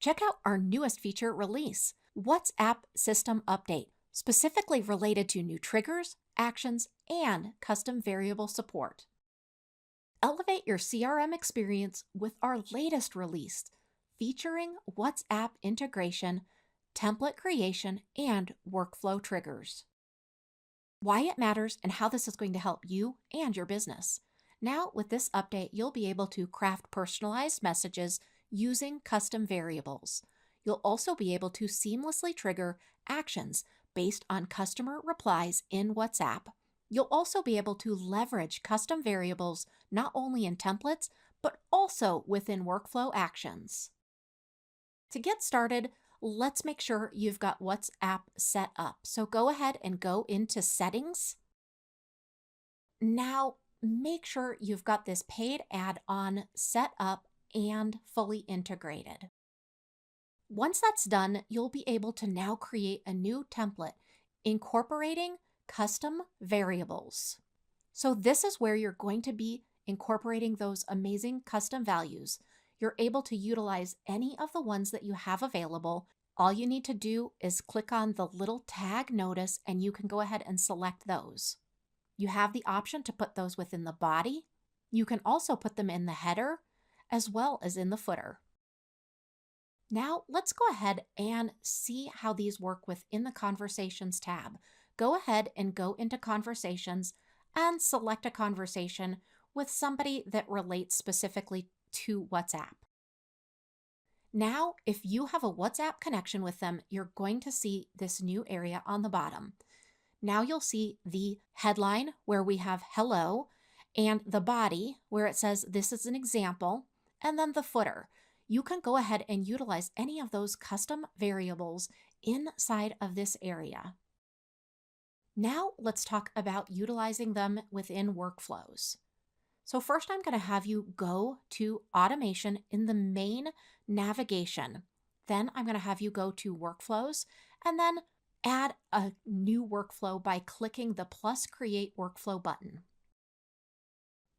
check out our newest feature release, WhatsApp System Update, specifically related to new triggers, actions, and custom variable support. Elevate your CRM experience with our latest release, featuring WhatsApp integration, template creation, and workflow triggers. Why it matters and how this is going to help you and your business. Now, with this update, you'll be able to craft personalized messages using custom variables. You'll also be able to seamlessly trigger actions based on customer replies in WhatsApp. You'll also be able to leverage custom variables not only in templates, but also within workflow actions. To get started, let's make sure you've got WhatsApp set up. So go ahead and go into Settings. Now, make sure you've got this paid add-on set up and fully integrated. Once that's done, you'll be able to now create a new template incorporating custom variables. So this is where you're going to be incorporating those amazing custom values. You're able to utilize any of the ones that you have available. All you need to do is click on the little tag notice and you can go ahead and select those. You have the option to put those within the body. You can also put them in the header as well as in the footer. Now let's go ahead and see how these work within the Conversations tab. Go ahead and go into Conversations and select a conversation with somebody that relates specifically to WhatsApp. Now, if you have a WhatsApp connection with them, you're going to see this new area on the bottom. Now you'll see the headline where we have hello and the body where it says this is an example, and then the footer. You can go ahead and utilize any of those custom variables inside of this area. Now let's talk about utilizing them within workflows. So first I'm going to have you go to automation in the main navigation. Then I'm going to have you go to workflows and then add a new workflow by clicking the plus create workflow button.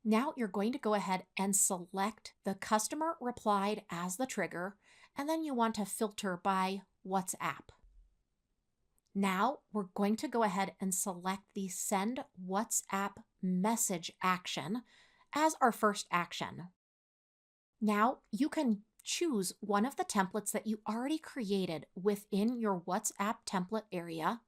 Now you're going to go ahead and select the customer replied as the trigger, and then you want to filter by WhatsApp. Now we're going to go ahead and select the send WhatsApp message action as our first action. Now you can choose one of the templates that you already created within your WhatsApp template area,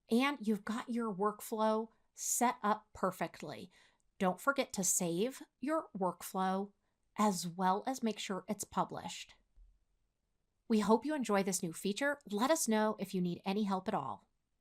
and you've got your workflow set up perfectly. Don't forget to save your workflow as well as make sure it's published. We hope you enjoy this new feature. Let us know if you need any help at all.